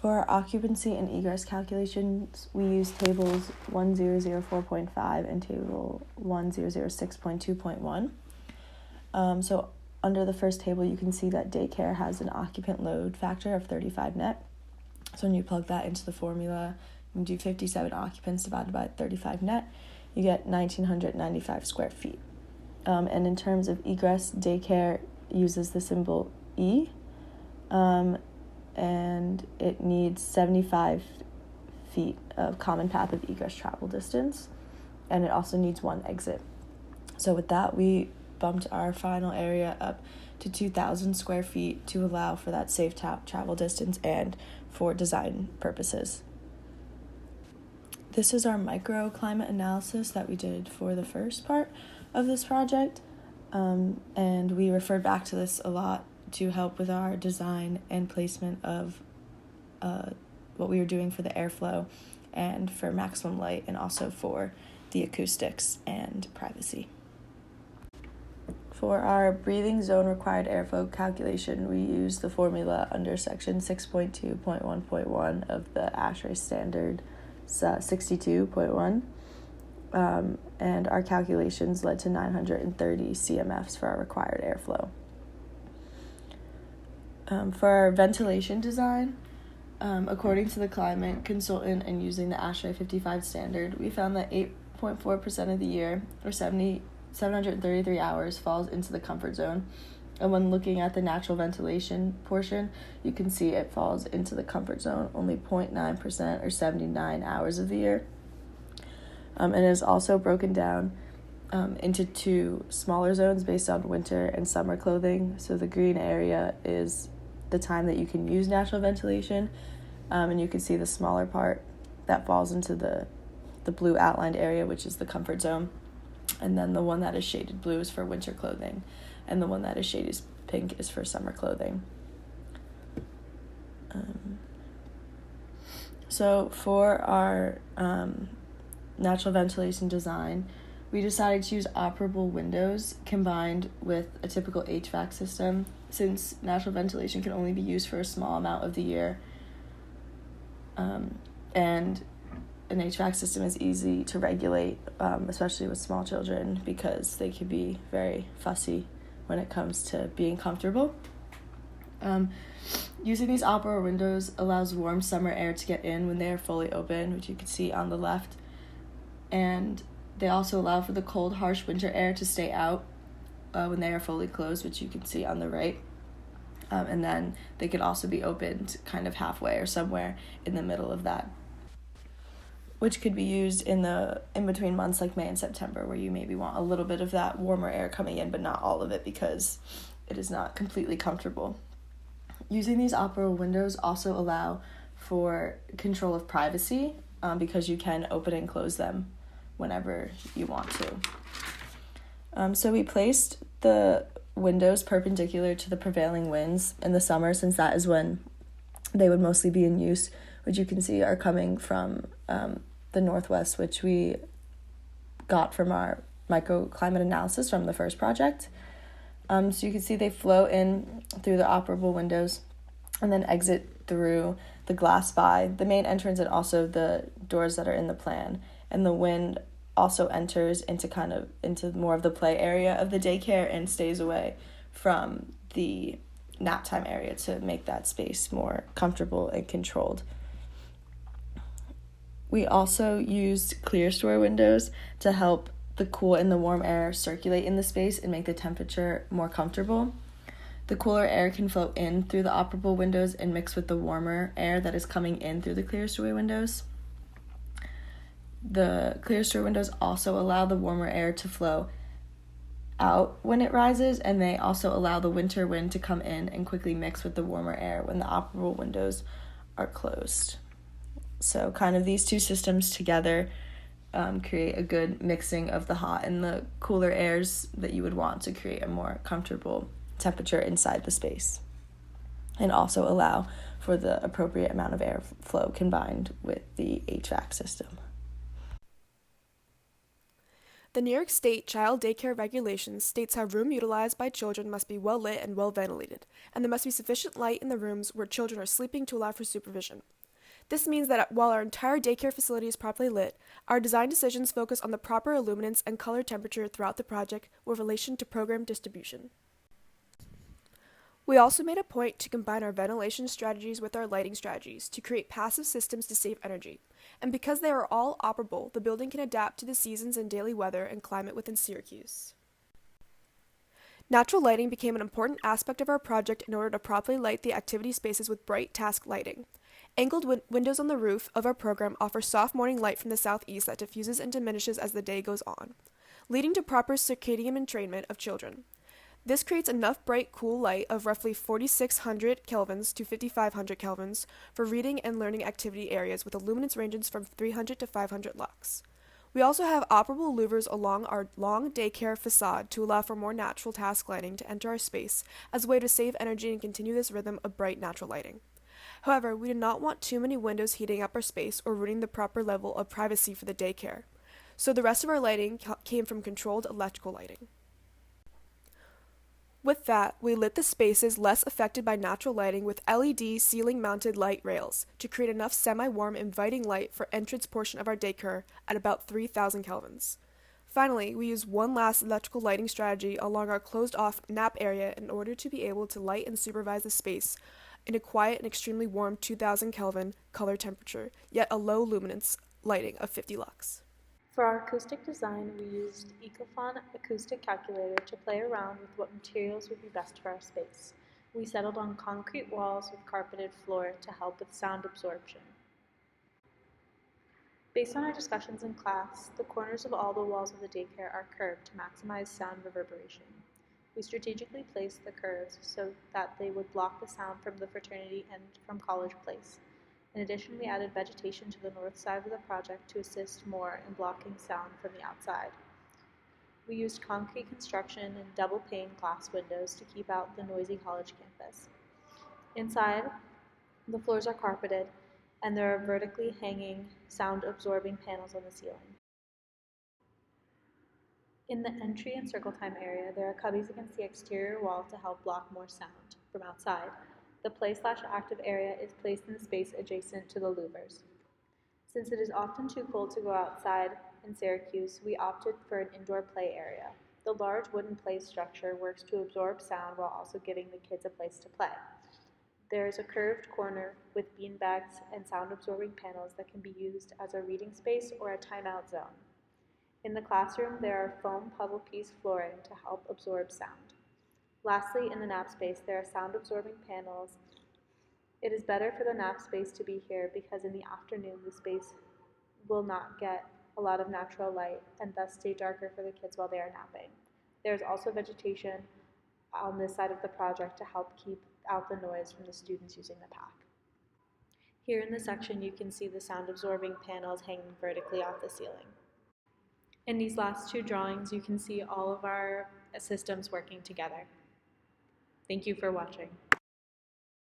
For our occupancy and egress calculations, we use tables 1004.5 and table 1006.2.1. So under the first table, you can see that daycare has an occupant load factor of 35 net. So when you plug that into the formula, you do 57 occupants divided by 35 net, you get 1,995 square feet. And in terms of egress, daycare uses the symbol E, and it needs 75 feet of common path of egress travel distance, and it also needs one exit. So with that, we bumped our final area up to 2,000 square feet to allow for that safe travel distance and for design purposes. This is our microclimate analysis that we did for the first part of this project, and we referred back to this a lot to help with our design and placement of what we were doing for the airflow and for maximum light, and also for the acoustics and privacy. For our breathing zone required airflow calculation, we use the formula under section 6.2.1.1 of the ASHRAE standard 62.1, and our calculations led to 930 CMFs for our required airflow. For our ventilation design, according to the climate consultant and using the ASHRAE 55 standard, we found that 8.4% of the year, or 733 hours, falls into the comfort zone. And when looking at the natural ventilation portion, you can see it falls into the comfort zone only 0.9%, or 79 hours of the year. And it is also broken down into two smaller zones based on winter and summer clothing. So the green area is the time that you can use natural ventilation, and you can see the smaller part that falls into the blue outlined area, which is the comfort zone. And then the one that is shaded blue is for winter clothing, and the one that is shaded pink is for summer clothing. So for our natural ventilation design, we decided to use operable windows combined with a typical HVAC system, since natural ventilation can only be used for a small amount of the year, and an HVAC system is easy to regulate, especially with small children, because they can be very fussy when it comes to being comfortable. Using these operable windows allows warm summer air to get in when they are fully open, which you can see on the left, and they also allow for the cold, harsh winter air to stay out when they are fully closed, which you can see on the right. And then they could also be opened kind of halfway or somewhere in the middle of that, which could be used in between months like May and September, where you maybe want a little bit of that warmer air coming in, but not all of it, because it is not completely comfortable. Using these operable windows also allow for control of privacy, because you can open and close them whenever you want to. So we placed the windows perpendicular to the prevailing winds in the summer, since that is when they would mostly be in use, which you can see are coming from the northwest, which we got from our microclimate analysis from the first project. So you can see they flow in through the operable windows and then exit through the glass by the main entrance and also the doors that are in the plan. And the wind also enters into more of the play area of the daycare and stays away from the nap time area to make that space more comfortable and controlled. We also used clear store windows to help the cool and the warm air circulate in the space and make the temperature more comfortable. The cooler air can flow in through the operable windows and mix with the warmer air that is coming in through the clear store windows. The clear store windows also allow the warmer air to flow out when it rises, and they also allow the winter wind to come in and quickly mix with the warmer air when the operable windows are closed. So kind of these two systems together create a good mixing of the hot and the cooler airs that you would want to create a more comfortable temperature inside the space, and also allow for the appropriate amount of airflow combined with the HVAC system. The New York State Child Daycare Regulations states how room utilized by children must be well lit and well ventilated, and there must be sufficient light in the rooms where children are sleeping to allow for supervision. This means that while our entire daycare facility is properly lit, our design decisions focus on the proper illuminance and color temperature throughout the project with relation to program distribution. We also made a point to combine our ventilation strategies with our lighting strategies to create passive systems to save energy. And because they are all operable, the building can adapt to the seasons and daily weather and climate within Syracuse. Natural lighting became an important aspect of our project in order to properly light the activity spaces with bright task lighting. Angled windows on the roof of our program offer soft morning light from the southeast that diffuses and diminishes as the day goes on, leading to proper circadian entrainment of children. This creates enough bright, cool light of roughly 4,600 kelvins to 5,500 kelvins for reading and learning activity areas with illuminance ranges from 300 to 500 lux. We also have operable louvers along our long daycare facade to allow for more natural task lighting to enter our space as a way to save energy and continue this rhythm of bright natural lighting. However, we did not want too many windows heating up our space or ruining the proper level of privacy for the daycare, so the rest of our lighting came from controlled electrical lighting. With that, we lit the spaces less affected by natural lighting with LED ceiling-mounted light rails to create enough semi-warm, inviting light for entrance portion of our daycare at about 3,000 kelvins. Finally, we used one last electrical lighting strategy along our closed-off nap area in order to be able to light and supervise the space in a quiet and extremely warm 2,000 Kelvin color temperature, yet a low luminance lighting of 50 lux. For our acoustic design, we used Ecofon Acoustic Calculator to play around with what materials would be best for our space. We settled on concrete walls with carpeted floor to help with sound absorption. Based on our discussions in class, the corners of all the walls of the daycare are curved to maximize sound reverberation. We strategically placed the curves so that they would block the sound from the fraternity and from College Place. In addition, we added vegetation to the north side of the project to assist more in blocking sound from the outside. We used concrete construction and double-pane glass windows to keep out the noisy college campus. Inside, the floors are carpeted, and there are vertically hanging sound-absorbing panels on the ceiling. In the entry and circle time area, there are cubbies against the exterior wall to help block more sound from outside. The play/active area is placed in the space adjacent to the louvers. Since it is often too cold to go outside in Syracuse, we opted for an indoor play area. The large wooden play structure works to absorb sound while also giving the kids a place to play. There is a curved corner with beanbags and sound-absorbing panels that can be used as a reading space or a timeout zone. In the classroom, there are foam puzzle piece flooring to help absorb sound. Lastly, in the nap space, there are sound-absorbing panels. It is better for the nap space to be here because in the afternoon, the space will not get a lot of natural light and thus stay darker for the kids while they are napping. There is also vegetation on this side of the project to help keep out the noise from the students using the pack. Here in this section, you can see the sound-absorbing panels hanging vertically off the ceiling. In these last two drawings, you can see all of our systems working together. Thank you for watching.